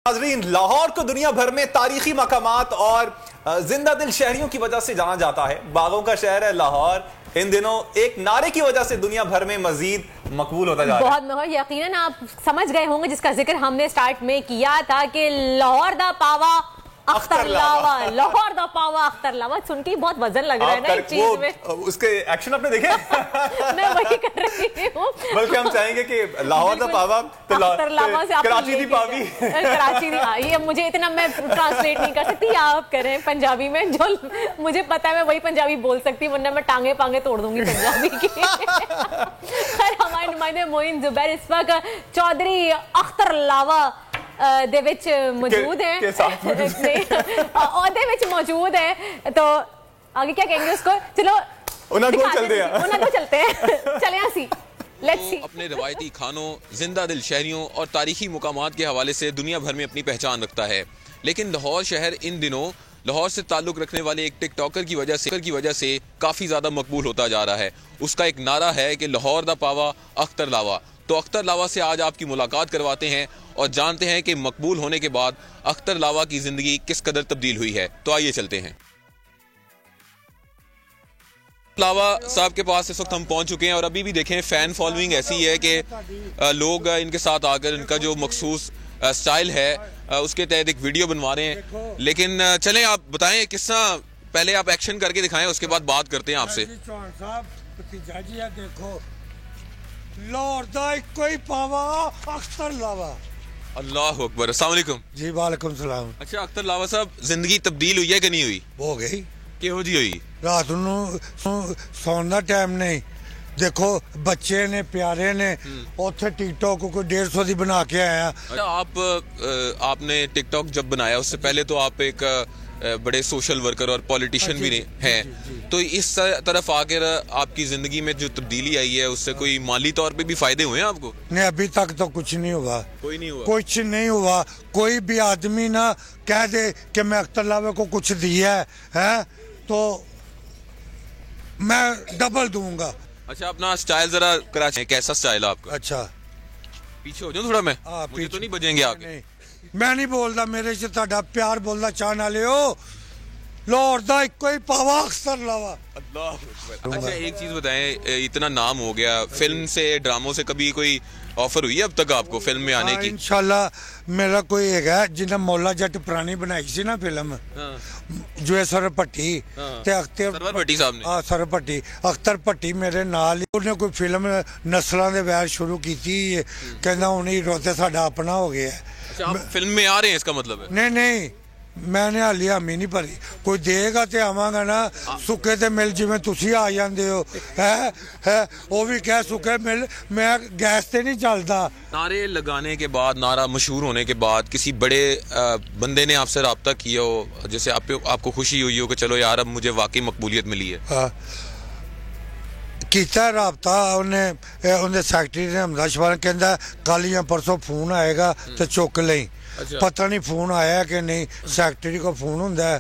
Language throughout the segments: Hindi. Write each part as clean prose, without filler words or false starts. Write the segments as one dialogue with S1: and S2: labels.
S1: नाज़रीन, लाहौर को दुनिया भर में तारीखी मकामात और जिंदा दिल शहरियों की वजह से जाना जाता है। बागों का शहर है लाहौर इन दिनों एक नारे की वजह से दुनिया भर में मजीद मकबूल होता जा रहा है।
S2: बहुत यकीनन आप समझ गए होंगे जिसका जिक्र हमने स्टार्ट में किया था कि लाहौर दा पावा अख्तर लावा, लाहौर दा पावा अख्तर लावा। सुन के बहुत वजन लग रहा है ना इस चीज में।
S1: उसके एक्शन आपने देखे?
S2: मैं वही कर रही हूँ।
S1: बल्कि हम चाहेंगे कि लाहौर दा पावा तो
S2: अख्तर लावा से
S1: कराची दी पावी,
S2: कराची दी। ये मुझे इतना मैं ट्रांसलेट नहीं कर सकती, आप करें पंजाबी में। जो मुझे पता है मैं वही पंजाबी बोल सकती, वरना मैं टांगे पांगे तोड़ दूंगी पंजाबी की। खैर, हमारे नुमाइंदे मोइन जुबैर इस वक्त चौधरी अख्तर लावा दे विच मौजूद है, मौजूद है। तो आगे क्या कहेंगे उसको? चलो चलते हैं। चले लेट्स सी।
S3: अपने रवायती खानों, जिंदा दिल शहरियों और तारीखी मुकामात के हवाले से दुनिया भर में अपनी पहचान रखता है। लेकिन लाहौर शहर इन दिनों लाहौर से ताल्लुक रखने वाले एक टिकटॉकर की वजह से काफी ज्यादा मकबूल होता जा रहा है। उसका एक नारा है कि लाहौर दा पावा अख्तर लावा। तो अख्तर लावा से आज आपकी मुलाकात करवाते हैं और जानते हैं कि मकबूल होने के बाद अख्तर लावा की जिंदगी किस कदर तब्दील हुई है। तो आइए चलते हैं। लावा साहब के पास इस वक्त हम पहुंच चुके हैं और अभी भी देखें फैन फॉलोइंग ऐसी है कि लोग इनके साथ आकर इनका जो मखसूस स्टाइल है उसके तहत एक वीडियो बनवा रहे हैं। लेकिन चलें, आप बताएं किस्सा, पहले आप एक्शन करके दिखाएं, उसके बाद बात करते हैं आपसे।
S4: देखो लाहौर दा कोई पावा अख्तर लावा।
S3: अल्लाह अकबर। अस्सलाम वालेकुम
S4: जी। वालेकुम सलाम।
S3: अच्छा अख्तर लावा साहब, जिंदगी तब्दील हुई है कि नहीं हुई?
S4: हो गई।
S3: किहो जी हुई?
S4: रात नूं सौन दा टाइम नहीं, देखो बच्चे ने प्यारे ने उथे टिकटॉक को 150 दी बना के आया।
S3: आपने टिकटॉक जब बनाया उससे पहले तो आप एक बड़े सोशल वर्कर और पॉलिटिशियन भी हैं, तो इस तरफ आकर आपकी जिंदगी में जो तब्दीली आई है उससे कोई माली तौर पे भी फायदे हुए हैं आपको?
S4: नहीं, अभी तक तो कुछ नहीं हुआ।
S3: कोई नहीं हुआ?
S4: कुछ नहीं हुआ। कोई भी आदमी ना कह दे कि मैं अख्तर लावे को कुछ दिया है तो मैं डबल दूंगा।
S3: अच्छा, अपना स्टाइल जरा कराची, कैसा स्टाइल है आपका?
S4: अच्छा,
S3: पीछे हो जाओ थोड़ा। मैं मुझे तो नहीं बजेंगे आगे।
S4: मैं नहीं बोलता, मेरे से ਤੁਹਾਡਾ प्यार बोलना चाहने वाले हो। लाहौर दा इक्को ही पावा अख्तर लावा।
S3: अल्लाह। अच्छा एक चीज बताएं, इतना नाम हो गया, फिल्म से ड्रामों से कभी कोई ऑफर हुई है अब तक आपको फिल्म में आने की?
S4: इंशाल्लाह मेरा कोई है जिन्हें मौला जट पुरानी बनाई सी ना फिल्म, जो है सर भट्टी ते अख्तर
S3: भट्टी साहब ने।
S4: सर भट्टी, अख्तर भट्टी मेरे नाल ही उन्हें कोई फिल्म नस्लों के वैर शुरू की, कहना हूं हीरो ते साडा अपना हो गया।
S3: अच्छा, आप फिल्म में आ रहे हैं इसका मतलब है?
S4: नहीं, मैंने हाली हामी नहीं भरी। कोई देगा तो आवांगा ना, सुखे ते मिल जिवें तुसी आ जांदे हो है वो भी कह सुखे मिल, मैं गैस ते नहीं चलता।
S3: नारे लगाने के बाद, नारा मशहूर होने के बाद किसी बड़े बंदे ने आपसे रब्ता किया हो, जैसे आपको खुशी हुई हो कि चलो यार अब मुझे वाकई मकबूलियत मिली है?
S4: किया रबता उन्हें सैकटरी ने हमदा शवान कहता कल या परसों फोन आएगा तो चुक लें। अच्छा। पता नहीं फोन आया कि नहीं, सैकटरी को फोन होता है।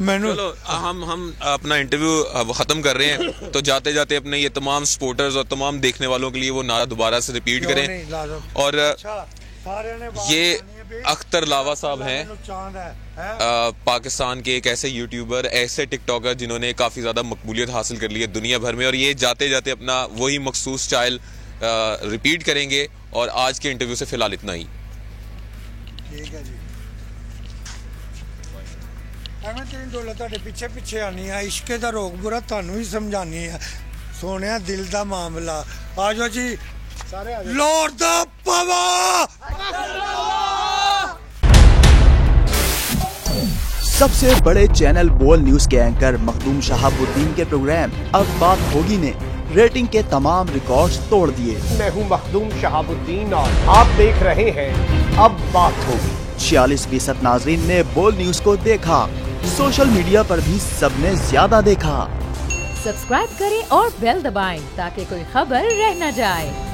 S4: मैनू
S3: हम अपना इंटरव्यू खत्म कर रहे हैं, तो जाते जाते अपने ये तमाम सपोर्टर्स और तमाम देखने वालों के लिए वो नारा दोबारा से रिपीट करें। और ये अख्तर लावा साहब हैं पाकिस्तान के एक ऐसे यूट्यूबर, ऐसे टिकटॉकर जिन्होंने काफ़ी ज़्यादा मकबूलियत हासिल कर ली है दुनिया भर में, और ये जाते जाते अपना वही मखसूस स्टाइल रिपीट करेंगे। और आज के इंटरव्यू से फिलहाल इतना ही।
S4: ठीक है जी। तेरी दौलत पिछे पिछे आनी है, इश्के दा रोग बुरा थानू ही समझानी है, सोने दिल दा मामला। आ जाओ जी लाहौर दा पावा।
S5: सबसे बड़े चैनल बोल न्यूज के एंकर मखदूम शहाबुद्दीन के प्रोग्राम अब बात होगी ने रेटिंग के तमाम रिकॉर्ड्स तोड़ दिए।
S6: मैं हूं मखदूम शहाबुद्दीन और आप देख रहे हैं अब बात होगी।
S5: 46% नाजरीन ने बोल न्यूज को देखा, सोशल मीडिया पर भी सबने ज्यादा देखा।
S7: सब्सक्राइब करें और बेल दबाएं ताकि कोई खबर रह न जाए।